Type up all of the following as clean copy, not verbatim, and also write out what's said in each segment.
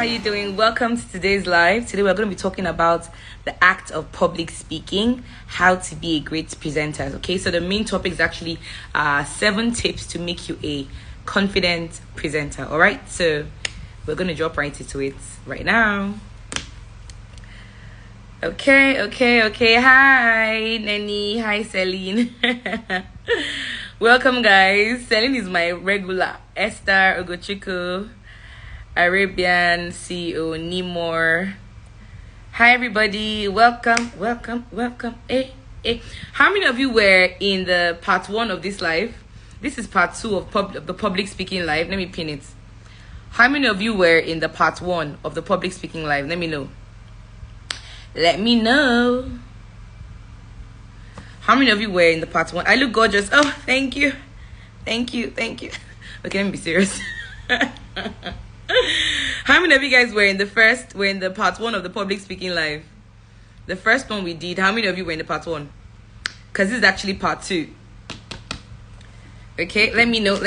how you doing? Welcome to today's live. Today we're going to be talking about the act of public speaking, how to be a great presenter. Okay, so the main topic is actually 7 tips to make you a confident presenter. All right, so we're going to jump right into it right now. Okay. Hi, Neni. Hi, Celine. Welcome, guys. Celine is my regular. Esther Ogochukwu, Arabian CEO, Nimor. Hi, everybody. Welcome. Hey. How many of you were in the part 1 of this live? This is part 2 of the public speaking live. Let me pin it. How many of you were in the part 1 of the public speaking live? Let me know. Let me know. How many of you were in the part 1? I look gorgeous. Oh, thank you. Okay, let me be serious. How many of you guys were in the part 1 of the public speaking live? The first one we did. How many of you were in the part 1? Because this is actually part 2. Okay, let me know.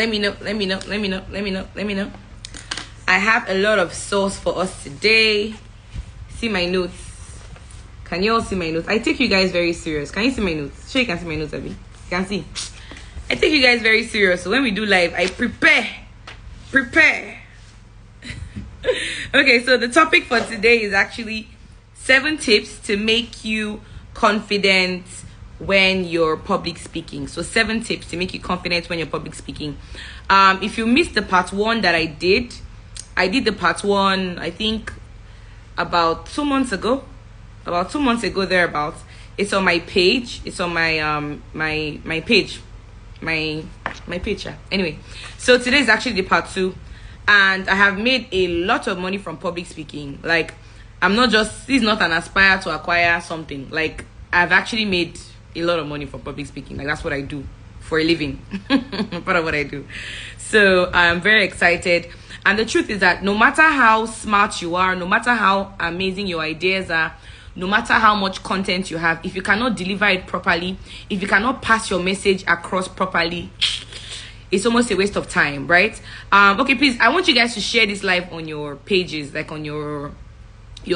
I have a lot of sauce for us today. See my notes. Can you all see my notes? I take you guys very serious. Can you see my notes? Sure you can see my notes, Abby. You can see. I take you guys very serious. So when we do live, I prepare. Okay, so the topic for today is actually 7 tips to make you confident when you're public speaking. So 7 tips to make you confident when you're public speaking. If you missed the part 1 that I did the part 1, I think about 2 months ago. About 2 months ago, thereabouts. It's on my page. It's on my my page. My page. Yeah. Anyway, so today is actually the part 2, and I have made a lot of money from public speaking. Like, this is not an aspire to acquire something. Like, I've actually made a lot of money from public speaking. Like, that's what I do for a living. Part of what I do. So I'm very excited. And the truth is that no matter how smart you are, no matter how amazing your ideas are, no matter how much content you have, if you cannot deliver it properly, if you cannot pass your message across properly, it's almost a waste of time, right? Okay, please, I want you guys to share this live on your pages, like on your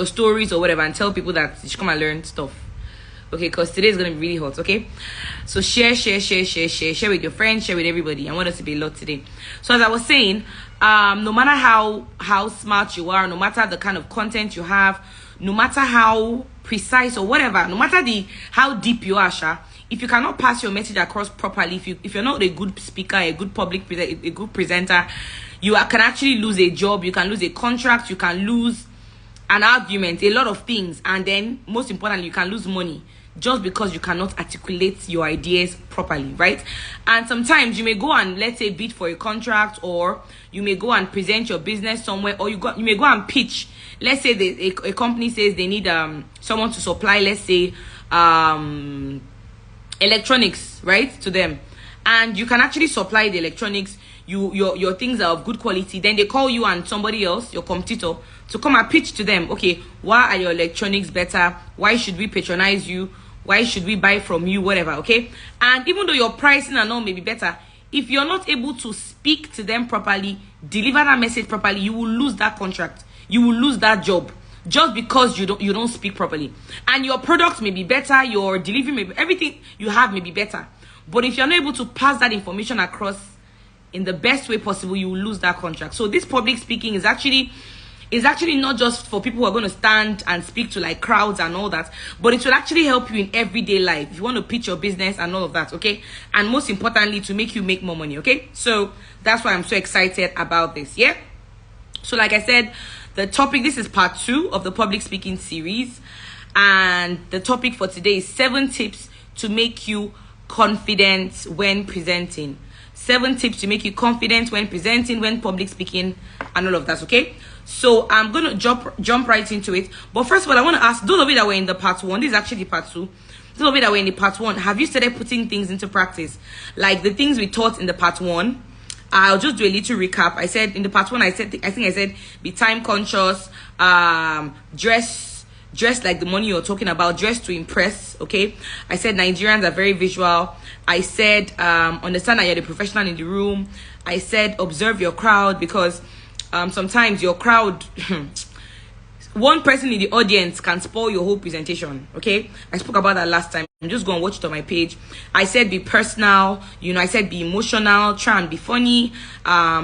stories or whatever, and tell people that you should come and learn stuff. Okay, because today is going to be really hot, okay? So share with your friends, share with everybody. I want us to be a lot today. So as I was saying, no matter how smart you are, no matter the kind of content you have, no matter how precise or whatever, no matter how deep you are, if you cannot pass your message across properly, if you're not a good speaker, a good a good presenter, you can actually lose a job, you can lose a contract, you can lose an argument, a lot of things, and then most importantly, you can lose money just because you cannot articulate your ideas properly, right? And sometimes you may go and, let's say, bid for a contract, or you may go and present your business somewhere, or you may go and pitch. Let's say a company says they need someone to supply, let's say, electronics, right, to them, and you can actually supply the electronics. Your things are of good quality. Then they call you and somebody else, your competitor, to come and pitch to them. Okay, why are your electronics better? Why should we patronize you? Why should we buy from you? Whatever. Okay, and even though your pricing and all may be better, if you're not able to speak to them properly, deliver that message properly, you will lose that contract. You will lose that job just because you don't speak properly. And your product may be better, your delivery may be, everything you have may be better. But if you're not able to pass that information across in the best way possible, you will lose that contract. So this public speaking is actually not just for people who are going to stand and speak to like crowds and all that, but it will actually help you in everyday life if you want to pitch your business and all of that, okay? And most importantly, to make you make more money, okay? So that's why I'm so excited about this, yeah? So like I said, the topic, this is part 2 of the public speaking series, and the topic for today is 7 tips to make you confident when presenting. 7 tips to make you confident when presenting, when public speaking, and all of that, okay? So I'm going to jump right into it. But first of all, I want to ask those of you that were in the part 1, this is actually part 2. Those of you that were in the part 1, have you started putting things into practice? Like the things we taught in the part 1. I'll just do a little recap. I said in the part 1, I think I said be time conscious, dress like the money you're talking about, dress to impress, okay? I said Nigerians are very visual. I said understand that you're the professional in the room. I said observe your crowd, because sometimes your crowd one person in the audience can spoil your whole presentation. Okay, I spoke about that last time. I'm just going to watch it on my page. I said be personal, I said be emotional, try and be funny,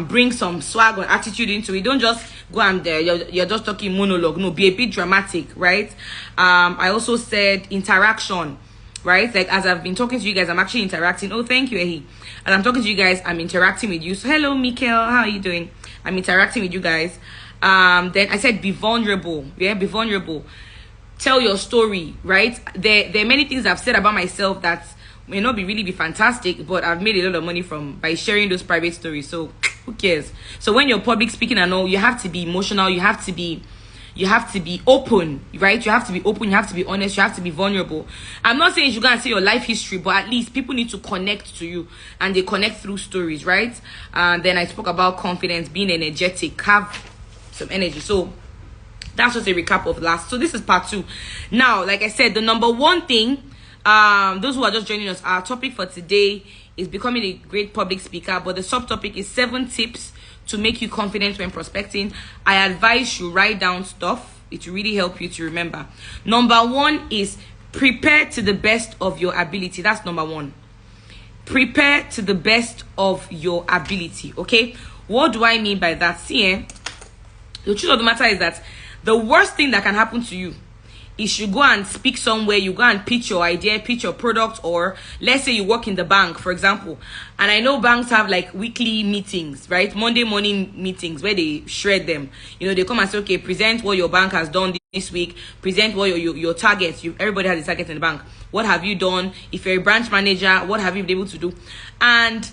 bring some swag or attitude into it. Don't just go and you're just talking monologue. No, be a bit dramatic, right? I also said interaction, right? Like, as I've been talking to you guys, I'm actually interacting. Oh, thank you, Ehi. As I'm talking to you guys, I'm interacting with you. So hello, Mikkel, how are you doing? I'm interacting with you guys. Then I said be vulnerable. Yeah, be vulnerable. Tell your story, right? There are many things I've said about myself that may not be fantastic, but I've made a lot of money by sharing those private stories. So who cares? So when you're public speaking and all, you have to be emotional, you have to be open, right? You have to be open, you have to be honest, you have to be vulnerable. I'm not saying you go and say your life history, but at least people need to connect to you, and they connect through stories, right? And then I spoke about confidence, being energetic, have some energy. So that's just a recap of last. So this is part 2. Now, like I said, the number one thing, those who are just joining us, our topic for today is becoming a great public speaker, but the subtopic is 7 tips to make you confident when prospecting. I advise you write down stuff. It will really help you to remember. Number 1 is prepare to the best of your ability. That's number 1. Prepare to the best of your ability. Okay, what do I mean by that? See, the truth of the matter is that the worst thing that can happen to you is you go and speak somewhere, you go and pitch your idea, pitch your product, or let's say you work in the bank, for example. And I know banks have like weekly meetings, right? Monday morning meetings where they shred them. They come and say, okay, present what your bank has done this week, present what your targets. Everybody has a target in the bank. What have you done? If you're a branch manager, what have you been able to do? And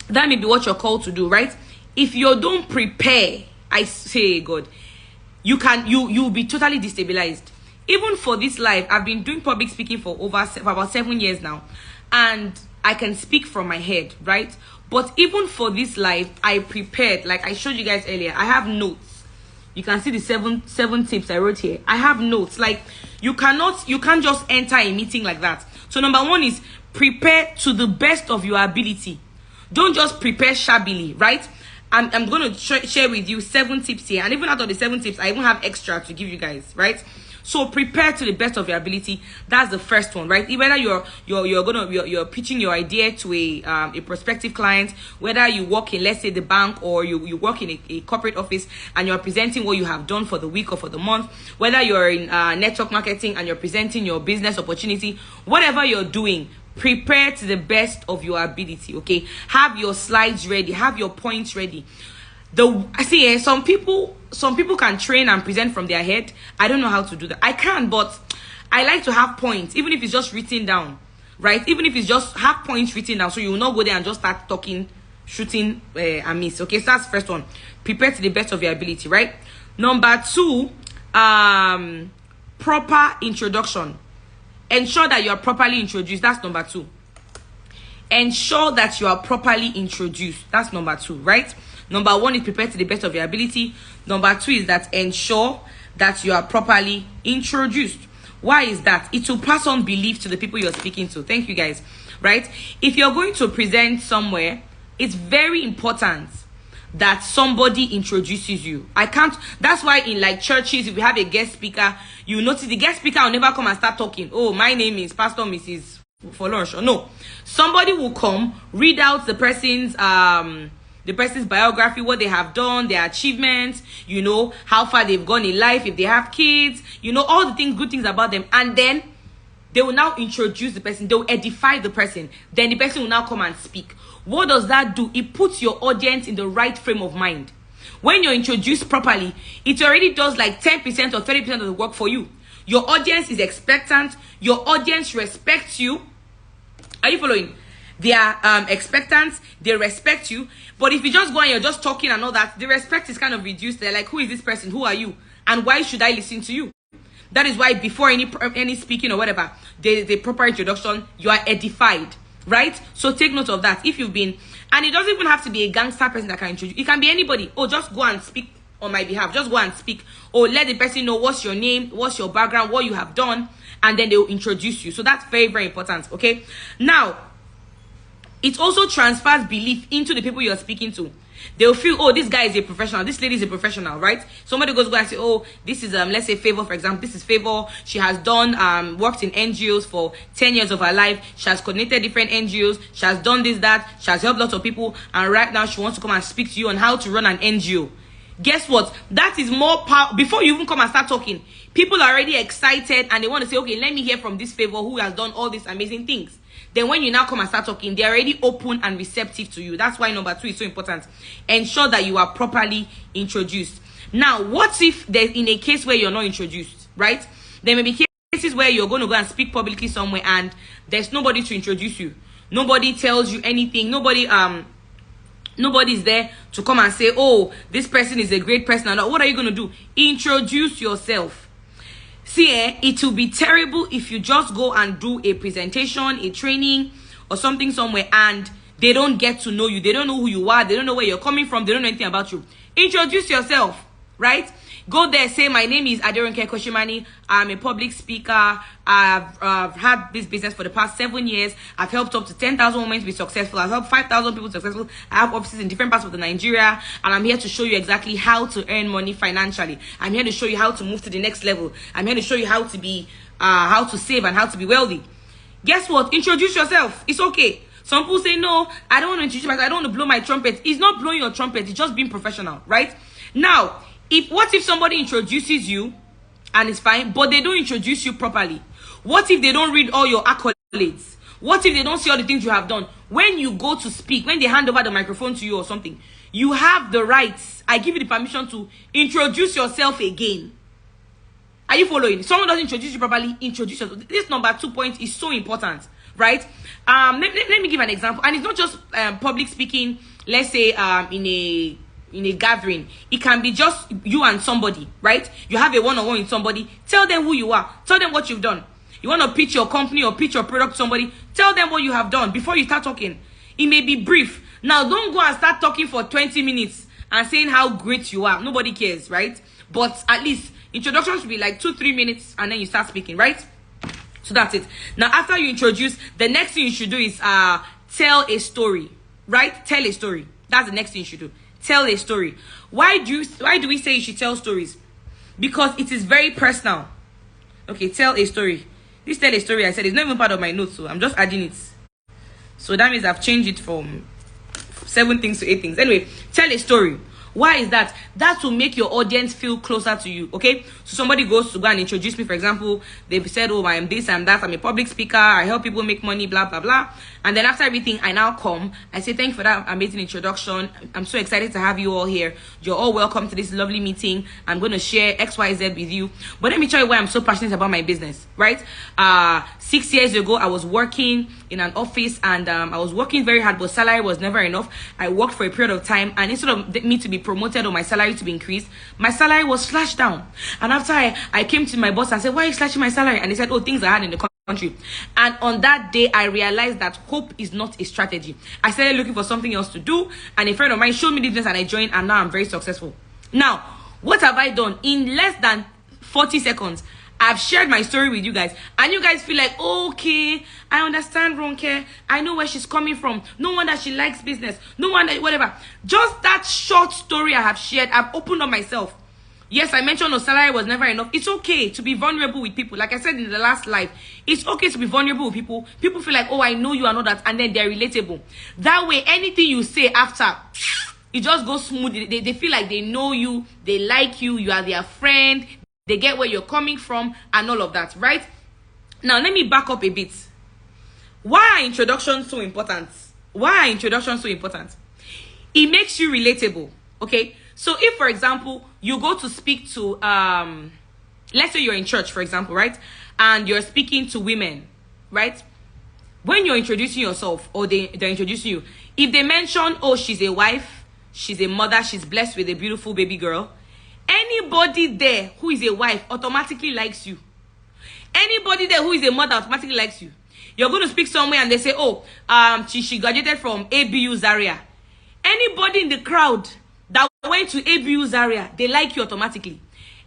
that may be what you're called to do, right? If you don't prepare, I say, God, you'll be totally destabilized. Even for this life, I've been doing public speaking for about 7 years now, and I can speak from my head, right? But even for this life, I prepared. Like I showed you guys earlier, I have notes. You can see the seven tips I wrote here. I have notes. Like you can't just enter a meeting like that. So number 1 is prepare to the best of your ability. Don't just prepare shabbily, right? I'm going to share with you 7 tips here, and even out of the 7 tips, I even have extra to give you guys, right? So prepare to the best of your ability. That's the first one, right? Whether you're pitching your idea to a prospective client, whether you work in, let's say, the bank, or you work in a corporate office and you're presenting what you have done for the week or for the month, whether you're in network marketing and you're presenting your business opportunity, whatever you're doing, prepare to the best of your ability. Okay, have your slides ready, have your points ready. Some people can train and present from their head. I don't know how to do that. I can, but I like to have points, even if it's just written down, right? Even if it's just have points written down, so you will not go there and just start talking, shooting a miss. Okay, so that's the first one. Prepare to the best of your ability, right? Number 2, proper introduction. Ensure that you are properly introduced. That's number 2. Ensure that you are properly introduced. That's number 2, right? Number 1 is prepare to the best of your ability. Number 2 is that ensure that you are properly introduced. Why is that? It will pass on belief to the people you're speaking to. Thank you, guys. Right? If you're going to present somewhere, it's very important that somebody introduces you. That's why in like churches, if we have a guest speaker, you notice the guest speaker will never come and start talking. Oh, my name is Pastor Mrs. for lunch. No, somebody will come, read out the person's biography, what they have done, their achievements, how far they've gone in life, if they have kids, all the things, good things about them. And then they will now introduce the person, they will edify the person. Then the person will now come and speak. What does that do? It puts your audience in the right frame of mind. When you're introduced properly, it already does like 10% or 30% of the work for you. Your audience is expectant. Your audience respects you. Are you following? They are expectant. They respect you. But if you just go and you're just talking and all that, the respect is kind of reduced. They're like, who is this person? Who are you? And why should I listen to you? That is why before any speaking or whatever, the proper introduction, you are edified, right? So take note of that. If you've been, and it doesn't even have to be a gangster person that can introduce. It can be anybody. Oh, just go and speak on my behalf. Just go and speak. Or let the person know what's your name, what's your background, what you have done, and then they will introduce you. So that's very, very important. Okay. Now, it also transfers belief into the people you're speaking to. They'll feel, oh, this guy is a professional, this lady is a professional, right? Somebody goes go and say, oh, this is let's say Favor, for example. This is Favor. She has done worked in NGOs for 10 years of her life. She has coordinated different NGOs. She has done this, that. She has helped lots of people, and right now she wants to come and speak to you on how to run an NGO. Guess what? That is more power. Before you even come and start talking, people are already excited and they want to say, okay, let me hear from this Favor who has done all these amazing things. Then when you now come and start talking, they're already open and receptive to you. That's why number 2 is so important. Ensure that you are properly introduced. Now, what if there's in a case where you're not introduced, right? There may be cases where you're going to go and speak publicly somewhere and there's nobody to introduce you. Nobody tells you anything. Nobody's there to come and say, oh, this person is a great person. What are you going to do? Introduce yourself. See, it will be terrible if you just go and do a presentation, a training, or something somewhere, and they don't get to know you. They don't know who you are. They don't know where you're coming from. They don't know anything about you. Introduce yourself, right? Go there, say, my name is Aderonke Koshimani. I'm a public speaker. I've had this business for the past 7 years. I've helped up to 10,000 women to be successful. I've helped 5,000 people successful. I have offices in different parts of the Nigeria, and I'm here to show you exactly how to earn money financially. I'm here to show you how to move to the next level. I'm here to show you how to be, how to save and how to be wealthy. Guess what? Introduce yourself. It's okay. Some people say, no, I don't want to introduce myself. I don't want to blow my trumpet. It's not blowing your trumpet. It's just being professional, right? Now, what if somebody introduces you and it's fine, but they don't introduce you properly? What if they don't read all your accolades? What if they don't see all the things you have done? When you go to speak, when they hand over the microphone to you or something, you have the rights. I give you the permission to introduce yourself again. Are you following? If someone doesn't introduce you properly, introduce yourself. This number 2 point is so important, right? Let me give an example. And it's not just public speaking, let's say in a gathering. It can be just you and somebody, right? You have a one-on-one with somebody. Tell them who you are. Tell them what you've done. You want to pitch your company or pitch your product to somebody, tell them what you have done before you start talking. It may be brief. Now, don't go and start talking for 20 minutes and saying how great you are. Nobody cares, right? But at least introduction should be like 2-3 minutes and then you start speaking, right? So that's it. Now, after you introduce, the next thing you should do is tell a story, right? Tell a story. That's the next thing you should do. Tell a story. Why do we say you should tell stories? Because it is very personal. Okay, tell a story. This tell a story, I said, it's not even part of my notes, so I'm just adding it. So that means I've changed it from 7 things to 8 things. Anyway, tell a story. Why is that? That will make your audience feel closer to you, okay? So somebody goes to go and introduce me, for example. They've said, oh, I'm this and that. I'm a public speaker. I help people make money, blah, blah, blah. And then after everything, I now come. I say, thank you for that amazing introduction. I'm so excited to have you all here. You're all welcome to this lovely meeting. I'm going to share XYZ with you. But let me tell you why I'm so passionate about my business, right? 6 years ago, I was working in an office and I was working very hard, but salary was never enough. I worked for a period of time, and instead of me to be promoted or my salary to be increased, my salary was slashed down. And after I came to my boss and said, why are you slashing my salary? And they said, oh, things are hard in the country. And on that day, I realized that hope is not a strategy. I started looking for something else to do, and a friend of mine showed me the business and I joined, and now I'm very successful. Now, what have I done? In less than 40 seconds, I've shared my story with you guys, and you guys feel like, okay, I understand Ronke. I know where she's coming from. No wonder she likes business. No wonder, whatever. Just that short story I have shared, I've opened up myself. Yes, I mentioned no salary was never enough. It's okay to be vulnerable with people. Like I said in the last live, it's okay to be vulnerable with people. People feel like, oh, I know you, I know that, and then they're relatable. That way, anything you say after, it just goes smooth. They feel like they know you, they like you, you are their friend, they get where you're coming from, and all of that, right? Now, let me back up a bit. Why are introductions so important? Why are introductions so important? It makes you relatable, okay? So if, for example, you go to speak to, let's say you're in church, for example, right? And you're speaking to women, right? When you're introducing yourself, or they're introducing you, if they mention, oh, she's a wife, she's a mother, she's blessed with a beautiful baby girl, anybody there who is a wife automatically likes you. Anybody there who is a mother automatically likes you. You're going to speak somewhere and they say, oh, she graduated from ABU Zaria. Anybody in the crowd that went to ABU Zaria, they like you automatically.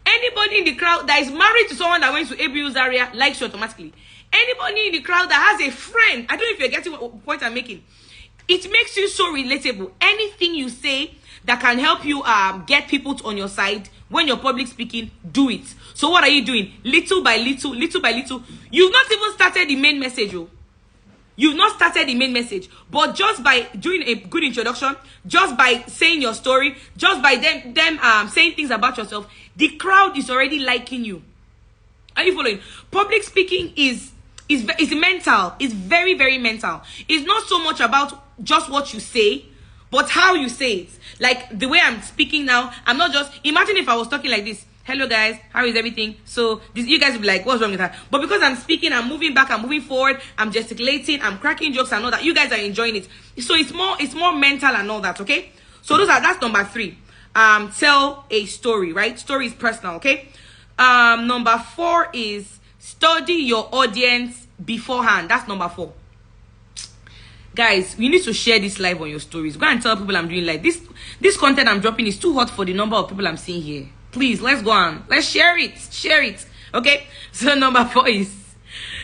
Anybody in the crowd that is married to someone that went to ABU Zaria likes you automatically. Anybody in the crowd that has a friend, I don't know if you're getting what point I'm making. It makes you so relatable. Anything you say, that can help you get people on your side when you're public speaking, do it. So what are you doing? Little by little, little by little. You've not even started the main message. You've not started the main message, but just by doing a good introduction, just by saying your story, just by them saying things about yourself, the crowd is already liking you. Are you following? Public speaking is mental. It's very, very mental. It's not so much about just what you say, but how you say it. Like the way I'm speaking now, I'm not just, imagine if I was talking like this. Hello guys, how is everything? So you guys will be like, what's wrong with that? But because I'm speaking, I'm moving back, I'm moving forward, I'm gesticulating, I'm cracking jokes and all that, you guys are enjoying it. So it's more mental and all that, okay? So that's number 3. Tell a story, right? Story is personal, okay? Number 4 is study your audience beforehand. That's number 4. Guys, you need to share this live on your stories. Go and tell people I'm doing like this. This content I'm dropping is too hot for the number of people I'm seeing here. Please, let's go on. Let's share it. Share it. Okay? So number 4 is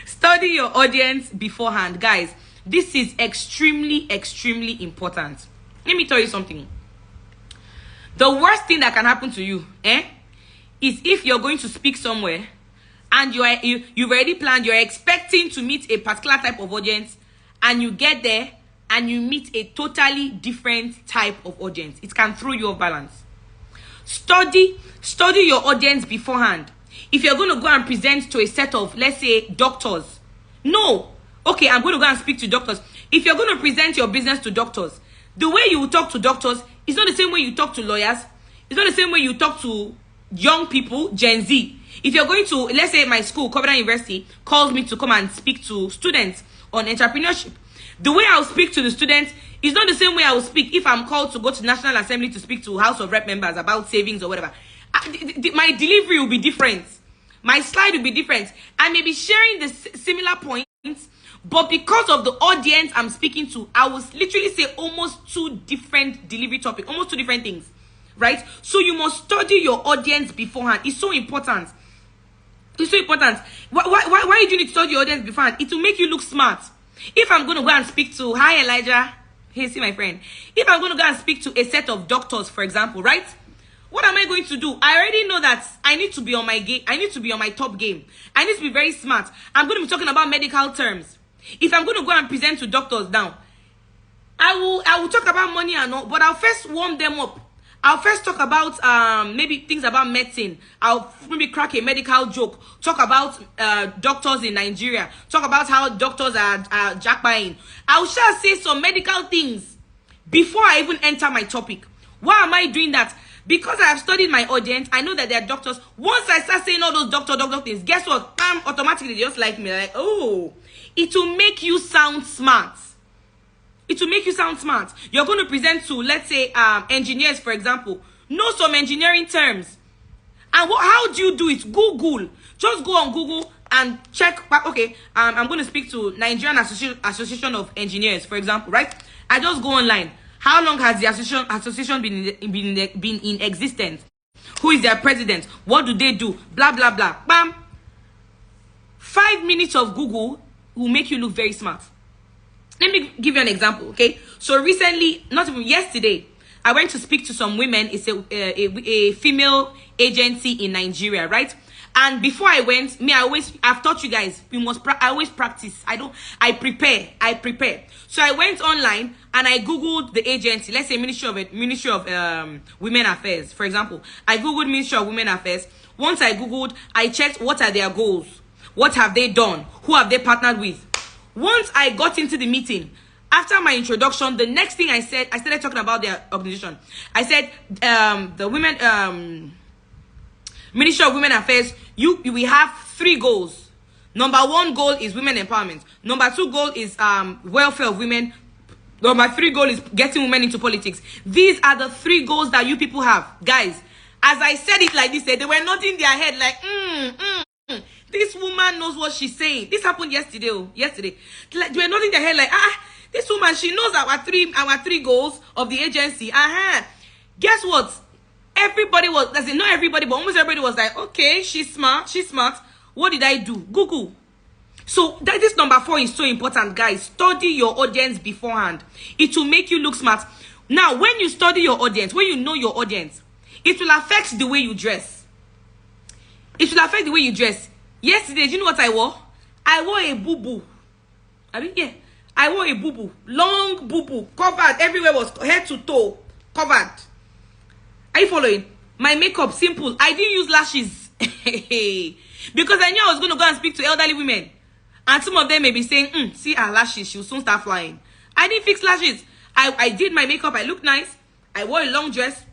study your audience beforehand. Guys, this is extremely, extremely important. Let me tell you something. The worst thing that can happen to you, is if you're going to speak somewhere and you've already planned, you're expecting to meet a particular type of audience, and you get there and you meet a totally different type of audience. It can throw you off balance. Study your audience beforehand. If you're going to go and present to a set of, let's say, doctors, no. Okay, I'm going to go and speak to doctors. If you're going to present your business to doctors, the way you talk to doctors is not the same way you talk to lawyers. It's not the same way you talk to young people, Gen Z. If you're going to, let's say my school, Covenant University, calls me to come and speak to students on entrepreneurship, the way I'll speak to the students is not the same way I will speak if I'm called to go to National Assembly to speak to House of Rep members about savings or whatever. My delivery will be different. My slide will be different. I may be sharing the similar points, but because of the audience I'm speaking to, I will literally say almost 2 different delivery topics, almost 2 different things, right? So you must study your audience beforehand. It's so important. It's so important. Why do you need to study your audience beforehand? It will make you look smart. If I'm going to go and speak to, hi Elijah, hey, see my friend. If I'm going to go and speak to a set of doctors, for example, right? What am I going to do? I already know that I need to be on my game. I need to be on my top game. I need to be very smart. I'm going to be talking about medical terms. If I'm going to go and present to doctors now, I will talk about money and all, but I'll first warm them up. I'll first talk about maybe things about medicine. I'll maybe crack a medical joke. Talk about doctors in Nigeria. Talk about how doctors are jackbuying. I shall say some medical things before I even enter my topic. Why am I doing that? Because I have studied my audience. I know that they are doctors. Once I start saying all those doctor things, guess what? Automatically they just like me. Like, oh, it will make you sound smart. It will make you sound smart. You're going to present to, let's say, engineers, for example. Know some engineering terms. And how do you do it? Google. Just go on Google and check. Okay, I'm going to speak to Nigerian Association of Engineers, for example, right? I just go online. How long has the association been in existence? Who is their president? What do they do? Blah, blah, blah. Bam. 5 minutes of Google will make you look very smart. Let me give you an example, okay? So recently, not even yesterday, I went to speak to some women. It's a female agency in Nigeria, right? And before I went, I've taught you guys, I always practice. I prepare. So I went online and I Googled the agency, let's say Ministry of Women Affairs, for example. I Googled Ministry of Women Affairs. Once I Googled, I checked what are their goals? What have they done? Who have they partnered with? Once I got into the meeting, after my introduction, the next thing I started talking about their organization. I said, the Ministry of Women Affairs, we have 3 goals. Number 1 goal is women empowerment. Number 2 goal is welfare of women. Number 3 goal is getting women into politics. These are the 3 goals that you people have. Guys, as I said it like this, they were nodding their head like, this woman knows what she's saying. This happened yesterday. Like, they were nodding their head like, this woman, she knows our three goals of the agency. Guess what? Everybody was, not everybody, but almost everybody was like, okay, she's smart. What did I do? Google. So this number 4 is so important, guys. Study your audience beforehand. It will make you look smart. Now, when you study your audience, when you know your audience, it will affect the way you dress. It will affect the way you dress. Yesterday, do you know what I wore? I wore a boo-boo. I mean, yeah. I wore a boo-boo. Long boo-boo. Covered. Everywhere was head to toe. Covered. Are you following? My makeup, simple. I didn't use lashes. Because I knew I was going to go and speak to elderly women. And some of them may be saying, see her lashes. She'll soon start flying. I didn't fix lashes. I did my makeup. I looked nice. I wore a long dress.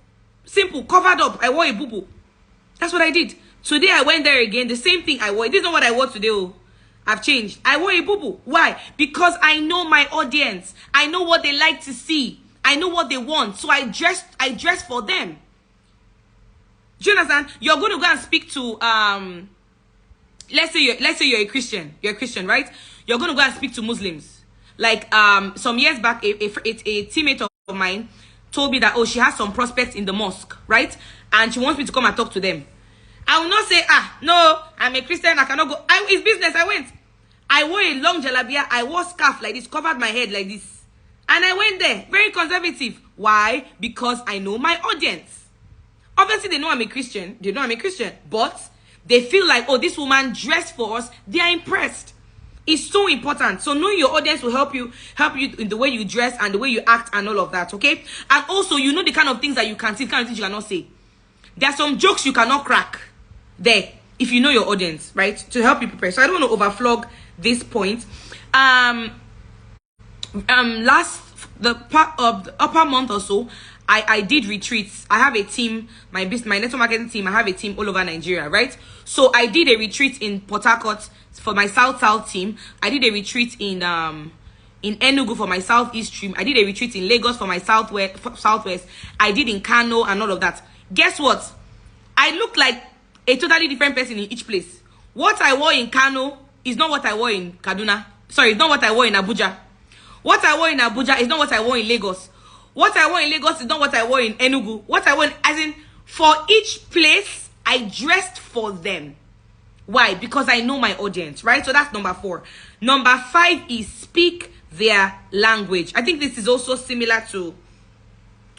Simple. Covered up. I wore a boo-boo. That's what I did. Today I went there again. The same thing I wore. This is not what I wore today. Oh. I've changed. I wore a boo-boo. Why? Because I know my audience. I know what they like to see. I know what they want. So I dress for them. Do you understand? You're going to go and speak to let's say you're a Christian. You're a Christian, right? You're going to go and speak to Muslims. Like some years back, a teammate of mine told me that, oh, she has some prospects in the mosque, right? And she wants me to come and talk to them. I will not say, no, I'm a Christian, I cannot go. It's business. I went. I wore a long jalabia. I wore scarf like this, covered my head like this. And I went there, very conservative. Why? Because I know my audience. Obviously, they know I'm a Christian. They know I'm a Christian. But they feel like, oh, this woman dressed for us. They are impressed. It's so important. So knowing your audience will help you in the way you dress and the way you act and all of that, okay? And also, you know the kind of things that you can say, the kind of things you cannot say. There are some jokes you cannot crack there if you know your audience, right? To help you prepare. So I don't want to overflog this point. The upper month or so, I did retreats. I have a team, my network marketing team. I have a team all over Nigeria, right? So I did a retreat in Port Harcourt for my South team. I did a retreat in Enugu for my Southeast team. I did a retreat in Lagos for my Southwest. I did in Kano and all of that. Guess what? I look like a totally different person in each place. What I wore in Kano is not what I wore in Kaduna. Sorry, it's not what I wore in Abuja. What I wore in Abuja is not what I wore in Lagos. What I wore in Lagos is not what I wore in Enugu. What I wore, as in, for each place, I dressed for them. Why? Because I know my audience, right? So that's number 4. Number 5 is speak their language. I think this is also similar to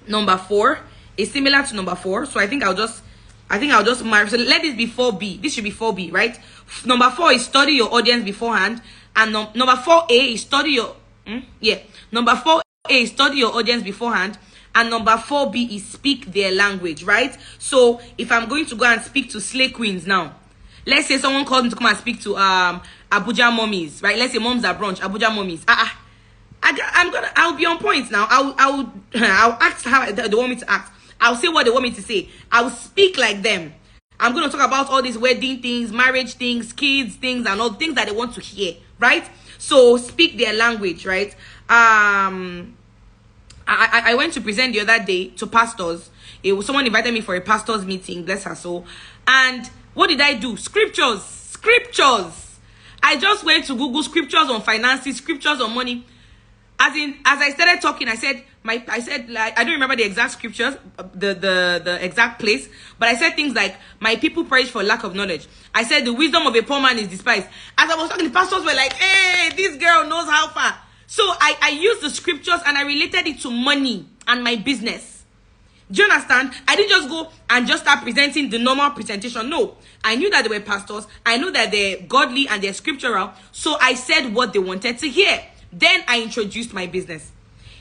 number 4. It's similar to number 4. So I think I'll just mark. So let this be 4B. This should be 4B, right? Number 4 is study your audience beforehand. And number 4A is study your... Number 4A is study your audience beforehand. And number 4B is speak their language, right? So if I'm going to go and speak to slay queens now, let's say someone calls me to come and speak to Abuja mommies, right? Let's say moms at brunch, Abuja mommies. I'll be on point now. I'll act how they want me to act. I'll say what they want me to say. I'll speak like them. I'm going to talk about all these wedding things, marriage things, kids things, and all things that they want to hear, right? So speak their language, right? I went to present the other day to pastors. Someone invited me for a pastor's meeting, bless her soul. And what did I do? Scriptures. I just went to Google scriptures on finances, scriptures on money. As I started talking, I said like I don't remember the exact scriptures, the exact place, but I said things like, my people perish for lack of knowledge. I said the wisdom of a poor man is despised. As I was talking, the pastors were like, hey, this girl knows how far. So I used the scriptures and I related it to money and my business. Do you understand? I didn't just go and just start presenting the normal presentation. No, I knew that they were pastors. I knew that they're godly and they're scriptural. So I said what they wanted to hear. Then I introduced my business.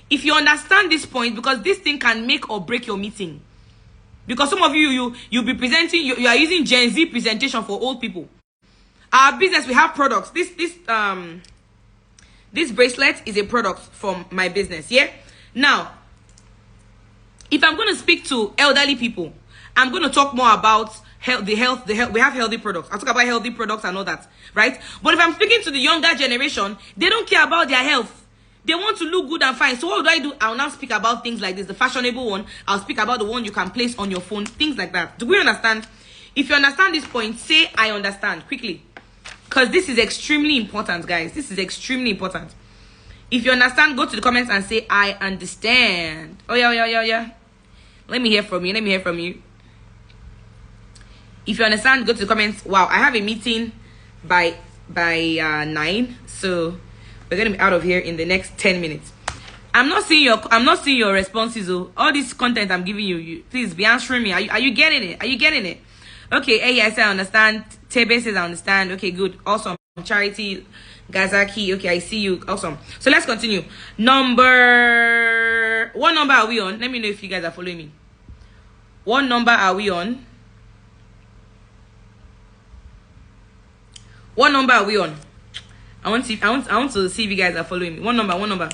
If you understand this point, because this thing can make or break your meeting. Because some of you'll be presenting, you are using Gen Z presentation for old people. Our business, we have products. This bracelet is a product from my business, yeah? Now, if I'm going to speak to elderly people, I'm going to talk more about health. We have healthy products. I'll talk about healthy products and all that, right? But if I'm speaking to the younger generation, they don't care about their health. They want to look good and fine. So what do? I'll now speak about things like this, the fashionable one. I'll speak about the one you can place on your phone, things like that. Do we understand? If you understand this point, say I understand quickly. Because this is extremely important, guys. This is extremely important. If you understand, go to the comments and say, I understand. Oh, yeah. Let me hear from you. If you understand, go to the comments. Wow, I have a meeting by 9. So we're going to be out of here in the next 10 minutes. I'm not seeing your responses. Oh, all this content I'm giving you, please be answering me. Are you getting it? Are you getting it? Okay, hey, yes, I understand. Tebe says I understand. Okay, good, awesome. Charity, Gazaki, okay, I see you. Awesome. So let's continue. What number are we on? Let me know if you guys are following me. What number are we on? What number are we on? I want to see if you guys are following me. What number are we on?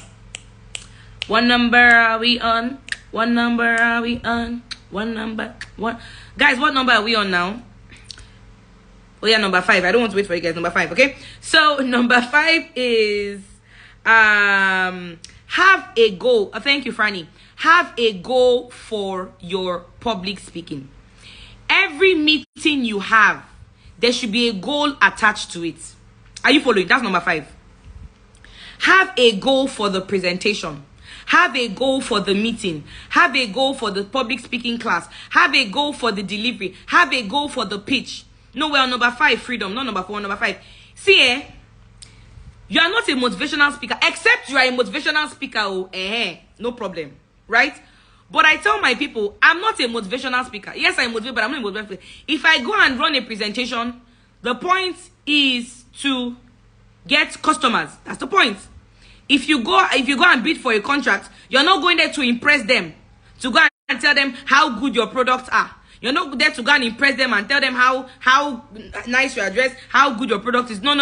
Guys, what number are we on now? Oh yeah, number 5. I don't want to wait for you guys. Number 5, okay? So number 5 is have a goal. Thank you, Franny. Have a goal for your public speaking. Every meeting you have, there should be a goal attached to it. Are you following? That's number 5. Have a goal for the presentation. Have a goal for the meeting. Have a goal for the public speaking class. Have a goal for the delivery. Have a goal for the pitch. No, we're on number 5, freedom. Not number 4, number 5. See, you are not a motivational speaker. Except you are a motivational speaker. No problem. Right? But I tell my people, I'm not a motivational speaker. Yes, I'm motivated, but I'm not a motivational speaker. If I go and run a presentation, the point is to get customers. That's the point. If you go and bid for a contract, you're not going there to impress them, to go and tell them how good your products are. You're not there to go and impress them and tell them how nice your address, how good your product is. No.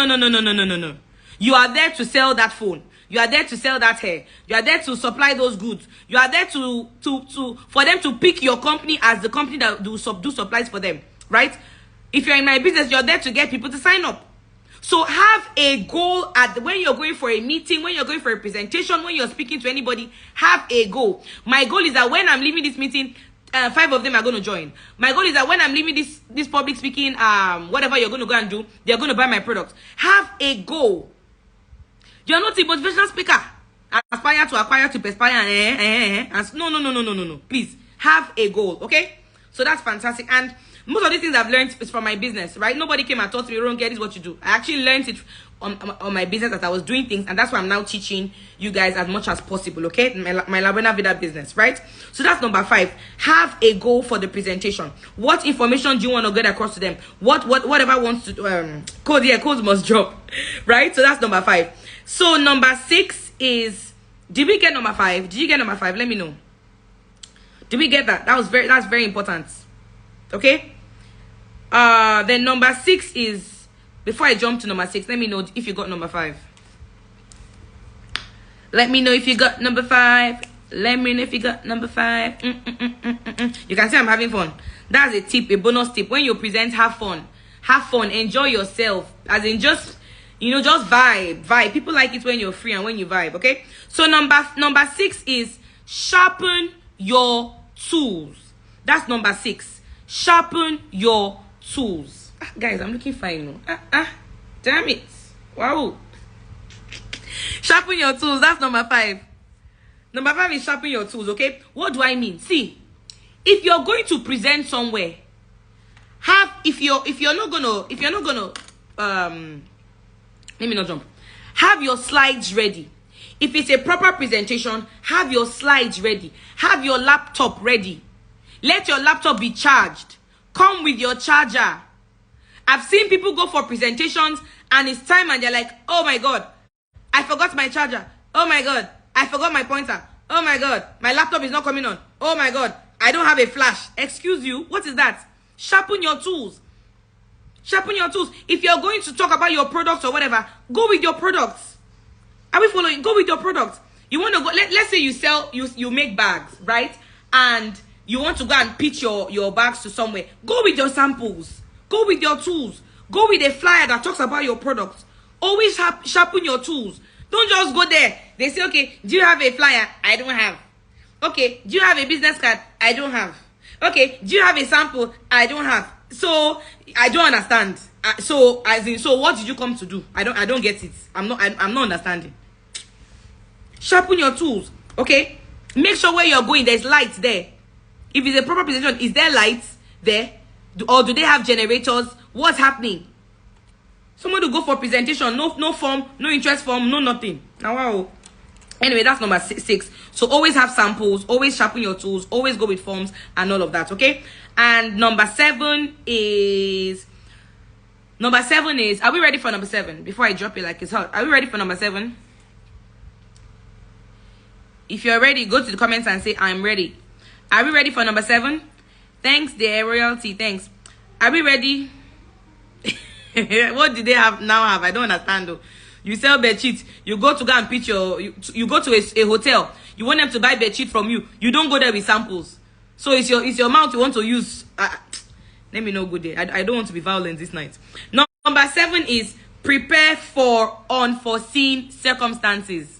You are there to sell that phone. You are there to sell that hair. You are there to supply those goods. You are there for them to pick your company as the company that do supplies for them, right? If you're in my business, you're there to get people to sign up. So have a goal when you're going for a meeting, when you're going for a presentation, when you're speaking to anybody, have a goal. My goal is that when I'm leaving this meeting, 5 of them are going to join. My goal is that when I'm leaving this public speaking, whatever you're going to go and do, they're going to buy my product. Have a goal. You're not a motivational speaker. Aspire to acquire to perspire. No. Please have a goal. Okay? So that's fantastic. And most of these things I've learned is from my business, right? Nobody came and taught me, Ronke, this is what you do. I actually learned it on my business as I was doing things, and that's why I'm now teaching you guys as much as possible, okay? My La Buena Vida business, right? So that's number 5. Have a goal for the presentation. What information do you want to get across to them? Whatever wants to codes must drop, right? So that's number 5. So number 6 is, did we get number 5? Did you get number 5? Let me know. Did we get that? That's very important. Okay? Then number 6 is, before I jump to number 6, let me know if you got number 5. Let me know if you got number 5. Let me know if you got number 5. You can see I'm having fun. That's a tip, a bonus tip. When you present, have fun. Have fun. Enjoy yourself. As in just vibe. People like it when you're free and when you vibe, okay? So number 6 is sharpen your tools. That's number 6. Sharpen your tools. Guys, I'm looking fine now. Damn it. Wow. Sharpen your tools. That's number 5. Number 5 is sharpen your tools, okay? What do I mean? See, if you're going to present somewhere, if you're not gonna let me not jump. Have your slides ready. If it's a proper presentation, have your slides ready. Have your laptop ready. Let your laptop be charged. Come with your charger. I've seen people go for presentations and it's time and they're like, oh my God, I forgot my charger. Oh my God, I forgot my pointer. Oh my God, my laptop is not coming on. Oh my God, I don't have a flash. Excuse you, what is that? Sharpen your tools. Sharpen your tools. If you're going to talk about your products or whatever, go with your products. Are we following? Go with your products. You want to go, let's say you make bags, right? And you want to go and pitch your bags to somewhere. Go with your samples. Go with your tools. Go with a flyer that talks about your products. Always sharpen your tools. Don't just go there. They say, okay, do you have a flyer? I don't have. Okay, do you have a business card? I don't have. Okay, do you have a sample? I don't have. So I don't understand. So what did you come to do? I don't get it. I'm not understanding. Sharpen your tools. Okay, make sure where you're going there's lights there. If it's a proper presentation, is there lights there? Or do they have generators? What's happening? Someone to go for presentation, no form, no interest form, no nothing. Now wow. Anyway, that's number six. So always have samples, always sharpen your tools, always go with forms and all of that, okay? And number seven is, are we ready for number 7? Before I drop it like it's hot. Are we ready for number 7? If you're ready, go to the comments and say, I'm ready. Are we ready for number 7? Thanks, dear royalty. Thanks. Are we ready? What did they have now have? I don't understand though. You sell bedsheet. You go to go and pitch your, you go to a hotel. You want them to buy bedsheet from you. You don't go there with samples. So it's your mouth you want to use. Let me know good day. I don't want to be violent this night. Number 7 is prepare for unforeseen circumstances.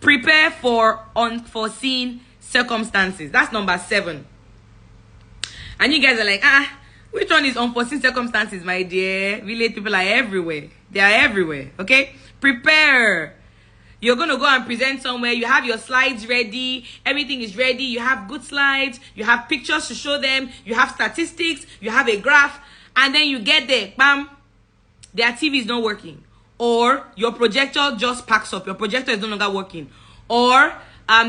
Prepare for unforeseen circumstances. That's number 7. And you guys are like, which one is unforeseen circumstances, my dear? Village people are everywhere. They are everywhere, okay? Prepare. You're going to go and present somewhere. You have your slides ready. Everything is ready. You have good slides. You have pictures to show them. You have statistics. You have a graph. And then you get there. Bam. Their TV is not working. Or your projector just packs up. Your projector is no longer working. Or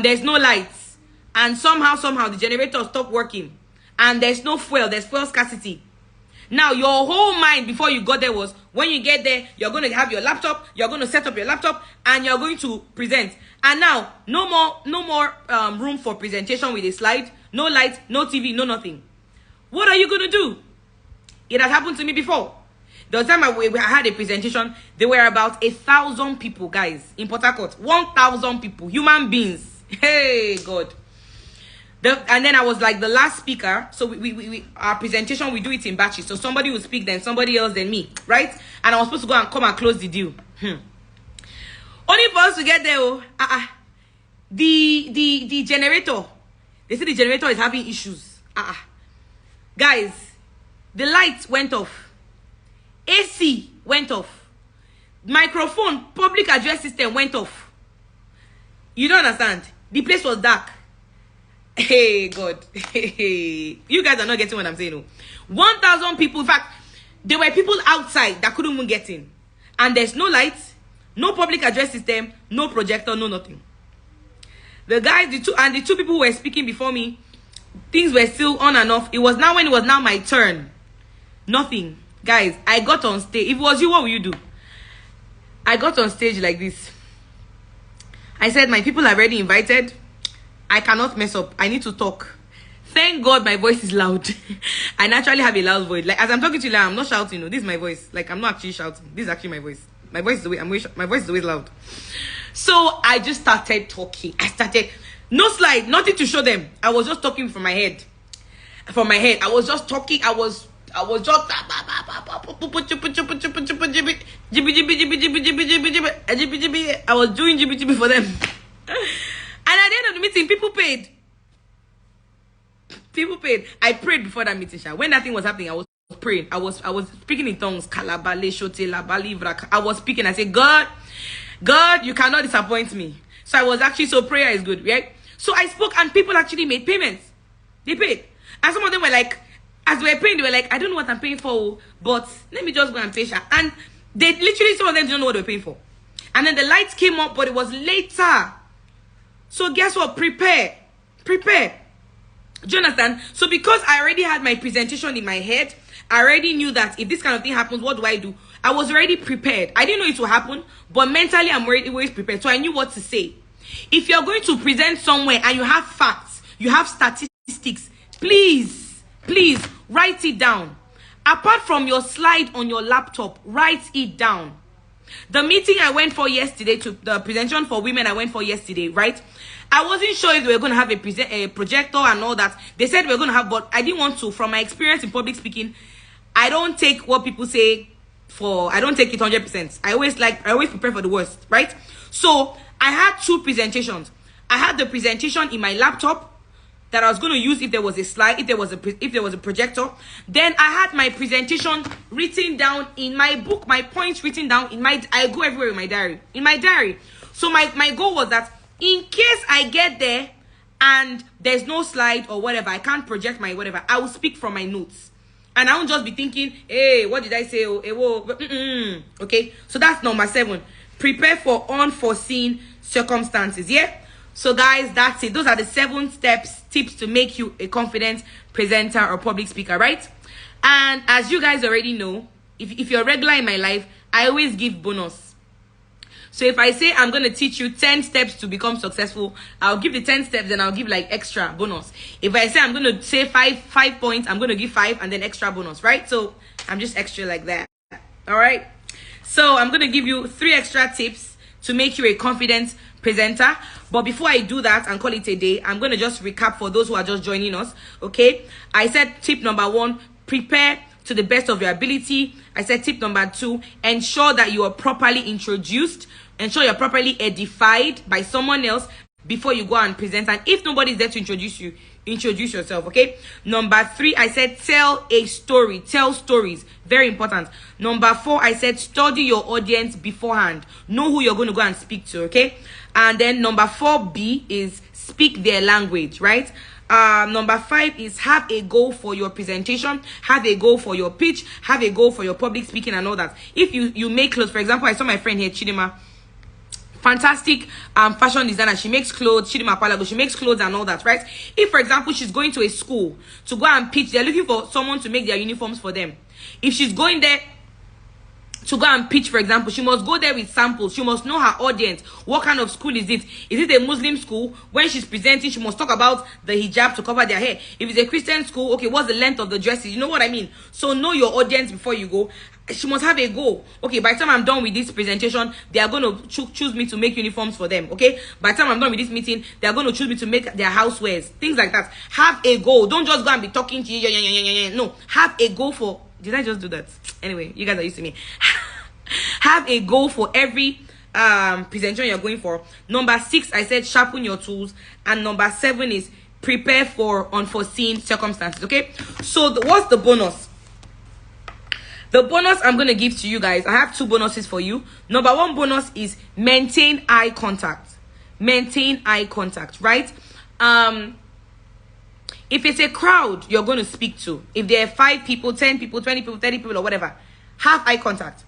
there's no lights. And somehow the generator stopped working. And there's no fuel. There's fuel scarcity. Now, your whole mind before you got there was, when you get there, you're going to have your laptop, you're going to set up your laptop, and you're going to present. And now, no more room for presentation with a slide, no light, no TV, no nothing. What are you going to do? It has happened to me before. The time I had a presentation, there were about 1,000 people, guys, in Port Harcourt. 1,000 people, human beings. Hey, God. And then I was like the last speaker. So we our presentation, we do it in batches. So somebody will speak, then somebody else, then me, right? And I was supposed to go and come and close the deal. Only for us to get there, the generator. They say the generator is having issues. Guys, the lights went off. AC went off. Microphone, public address system went off. You don't understand. The place was dark. Hey, God. Hey. You guys are not getting what I'm saying. 1,000 people. In fact, there were people outside that couldn't even get in. And there's no lights, no public address system, no projector, no nothing. The guys, the two people who were speaking before me, things were still on and off. It was now when it was now my turn. Nothing. Guys, I got on stage. If it was you, what would you do? I got on stage like this. I said, my people are already invited. I cannot mess up. I need to talk. Thank God my voice is loud. I naturally have a loud voice. Like, as I'm talking to you, like, I'm not shouting. No, this is my voice. Like, I'm not actually shouting. This is actually my voice. My voice is always loud. So I just started talking. No slide, nothing to show them. I was just talking from my head. I was just talking. I was just I was doing jibby for them. And at the end of the meeting, people paid. I prayed before that meeting. When that thing was happening, I was praying. I was speaking in tongues. I was speaking. I said, God, you cannot disappoint me. So I was actually, so prayer is good, right? So I spoke and people actually made payments. They paid. And some of them were like, as they were paying, they were like, I don't know what I'm paying for, but let me just go and pay. And they literally, some of them didn't know what they were paying for. And then the lights came up, but it was later. So guess what? Prepare. Do you understand? So because I already had my presentation in my head, I already knew that if this kind of thing happens, what do? I was already prepared. I didn't know it would happen, but mentally I'm always prepared. So I knew what to say. If you're going to present somewhere and you have facts, you have statistics, please write it down. Apart from your slide on your laptop, write it down. The meeting I went for yesterday, to the presentation for women I went for yesterday, right? I wasn't sure if we were going to have a projector and all that. They said we were going to have, but I didn't want to. From my experience in public speaking, I don't take what people say I don't take it 100%. I always prepare for the worst, right? So I had 2 presentations. I had the presentation in my laptop that I was going to use if there was a slide, if there was a projector. Then I had my presentation written down in my book, my points written down I go everywhere in my diary. So my goal was that in case I get there and there's no slide or whatever, I can't project my whatever, I will speak from my notes. And I won't just be thinking, hey, what did I say? Okay, so that's number 7. Prepare for unforeseen circumstances. Yeah. So guys, that's it. Those are the 7 tips to make you a confident presenter or public speaker, right? And as you guys already know, if you're regular in my life, I always give bonus. So if I say I'm going to teach you 10 steps to become successful, I'll give the 10 steps and I'll give like extra bonus. If I say I'm going to say 5 points, I'm going to give 5 and then extra bonus, right? So I'm just extra like that. All right. So I'm going to give you 3 extra tips to make you a confident presenter. But before I do that and call it a day, I'm going to just recap for those who are just joining us. Okay. I said tip number 1, prepare to the best of your ability. I said tip number 2, ensure that you are properly introduced. Ensure you're properly edified by someone else before you go and present. And if nobody's there to introduce you, introduce yourself. Okay. Number 3, I said tell a story. Tell stories. Very important. Number 4, I said study your audience beforehand. Know who you're going to go and speak to. Okay. And then number 4B is speak their language, right? Number 5 is have a goal for your presentation, have a goal for your pitch, have a goal for your public speaking and all that. If you make clothes, for example, I saw my friend here, Chidima, fantastic fashion designer. She makes clothes, Chidima Palago, she makes clothes and all that, right? If, for example, she's going to a school to go and pitch, they're looking for someone to make their uniforms for them. If she's going there to go and pitch, for example, she must go there with samples. She must know her audience. What kind of school is it? Is it a Muslim school? When she's presenting, she must talk about the hijab to cover their hair. If it's a Christian school, okay, what's the length of the dresses? You know what I mean? So know your audience before you go. She must have a goal. Okay, by the time I'm done with this presentation, they are going to choose me to make uniforms for them. Okay, by the time I'm done with this meeting, they are going to choose me to make their housewares. Things like that. Have a goal. Don't just go and be talking to you. No, have a goal for... Did I just do that? Anyway, you guys are used to me. Have a goal for every presentation you're going for. Number 6, I said sharpen your tools. And number 7 is prepare for unforeseen circumstances. Okay, so what's the bonus? The bonus I'm going to give to you guys, I have 2 bonuses for you. Number 1 bonus is maintain eye contact. Maintain eye contact, right? If it's a crowd you're going to speak to, if there are 5 people, 10 people, 20 people, 30 people or whatever, have eye contact.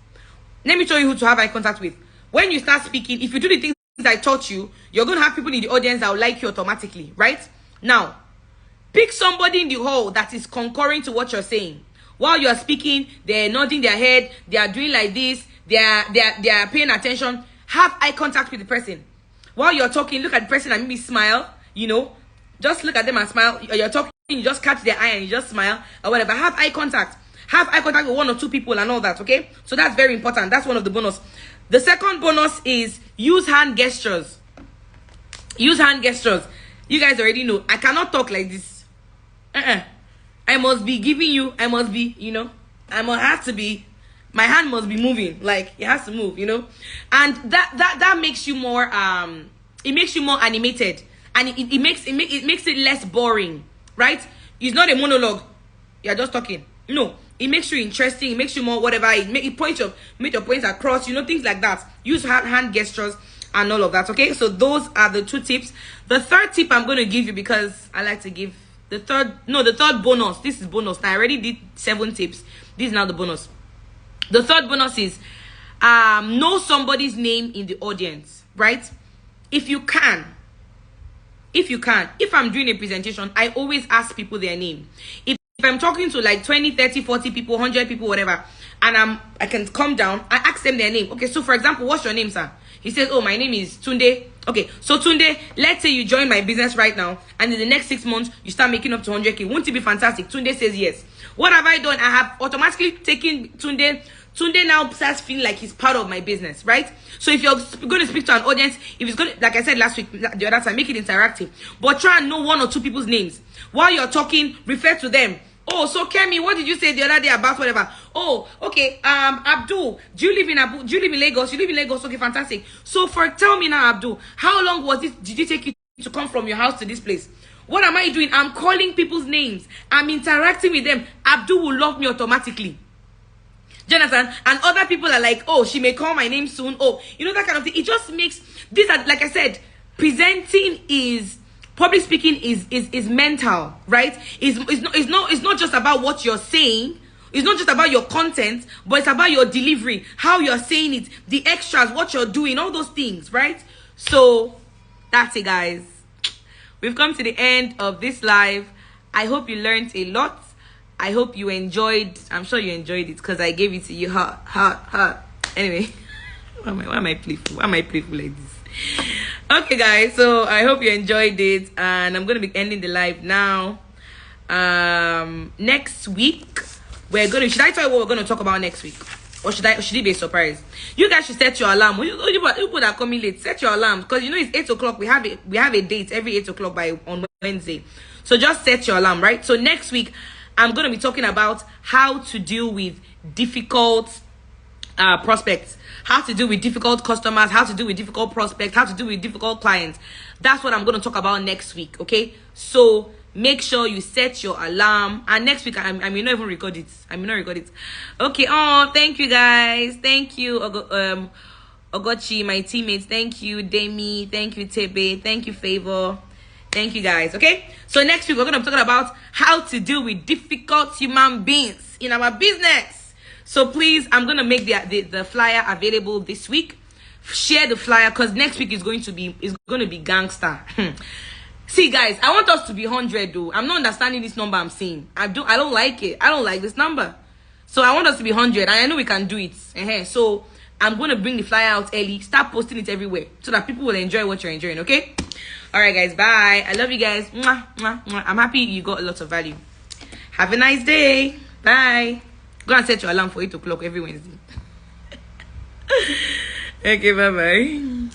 Let me show you who to have eye contact with. When you start speaking, if you do the things I taught you, you're going to have people in the audience that will like you automatically, right? Now, pick somebody in the hall that is concurring to what you're saying. While you're speaking, they're nodding their head, they are doing like this, they are paying attention. Have eye contact with the person. While you're talking, look at the person and maybe smile, you know. Just look at them and smile. You're talking, you just catch their eye and you just smile or whatever. Have eye contact. Have eye contact with 1 or 2 people and all that, okay? So that's very important. That's one of the bonus. The second bonus is use hand gestures. Use hand gestures. You guys already know. I cannot talk like this. I must be giving you, I must be, you know, have to be, my hand must be moving. Like, it has to move, you know? And that makes you more, it makes you more animated. And it makes it less boring, right? It's not a monologue. You're just talking. No, it makes you interesting. It makes you more whatever. Make your points across. You know, things like that. Use hand gestures and all of that. Okay, so those are the 2 tips. The third tip I'm going to give you, because I like to give the third bonus. This is bonus. Now I already did 7 tips. This is now the bonus. The third bonus is know somebody's name in the audience, right? If you can. If I'm doing a presentation, I always ask people their name. If I'm talking to like 20, 30, 40 people, 100 people, whatever, and I can come down, I ask them their name. Okay, so for example, what's your name, sir? He says, oh, my name is Tunde. Okay, so Tunde, let's say you join my business right now, and in the next 6 months, you start making up to 100K. Won't it be fantastic? Tunde says yes. What have I done? I have automatically taken Tunde. Tunde now starts feeling like he's part of my business, right? So if you're going to speak to an audience, if it's going to, like I said last week, the other time, make it interactive. But try and know 1 or 2 people's names. While you're talking, refer to them. Oh, so Kemi, what did you say the other day about whatever? Oh, okay. Abdul, do you live in Lagos? You live in Lagos? Okay, fantastic. So tell me now, Abdul, how long did it take you to come from your house to this place? What am I doing? I'm calling people's names. I'm interacting with them. Abdul will love me automatically. Jonathan, and other people are like, oh, she may call my name soon. Oh, you know, that kind of thing. It just makes this, like I said, presenting is public speaking is mental, right? It's not just about what you're saying. It's not just about your content, but it's about your delivery, how you're saying it, the extras, what you're doing, all those things, right? So that's it, guys. We've come to the end of this live. I hope you learned a lot. I hope you enjoyed. I'm sure you enjoyed it because I gave it to you. Anyway, why am I playful? Why am I playful like this? Okay, guys. So I hope you enjoyed it, and I'm gonna be ending the live now. Next week we're gonna. Should I tell you what we're gonna talk about next week, or should it be a surprise? You guys should set your alarm. You people that are coming late, set your alarm because you know it's 8 o'clock. We have a date every 8 o'clock on Wednesday. So just set your alarm, right? So next week I'm gonna be talking about how to deal with difficult prospects, how to deal with difficult customers, how to deal with difficult prospects, how to deal with difficult clients. That's what I'm going to talk about next week. Okay, so make sure you set your alarm, and next week I may not even record it. Okay. Oh, thank you guys. Thank you Ogochi, my teammates. Thank you Demi. Thank you Tebe. Thank you Favor. Thank you guys. Okay, so next week we're going to be talking about how to deal with difficult human beings in our business. So please, I'm gonna make the flyer available this week. Share the flyer because next week is going to be gangster. See, guys, I want us to be 100 though. I'm not understanding this number I'm seeing. I don't like it. I don't like this number. So I want us to be 100, and I know we can do it. So I'm gonna bring the flyer out early. Start posting it everywhere so that people will enjoy what you're enjoying. Okay? All right, guys. Bye. I love you guys. Mwah, mwah, mwah. I'm happy you got a lot of value. Have a nice day. Bye. Go and set your alarm for 8 o'clock every Wednesday. Okay, bye-bye.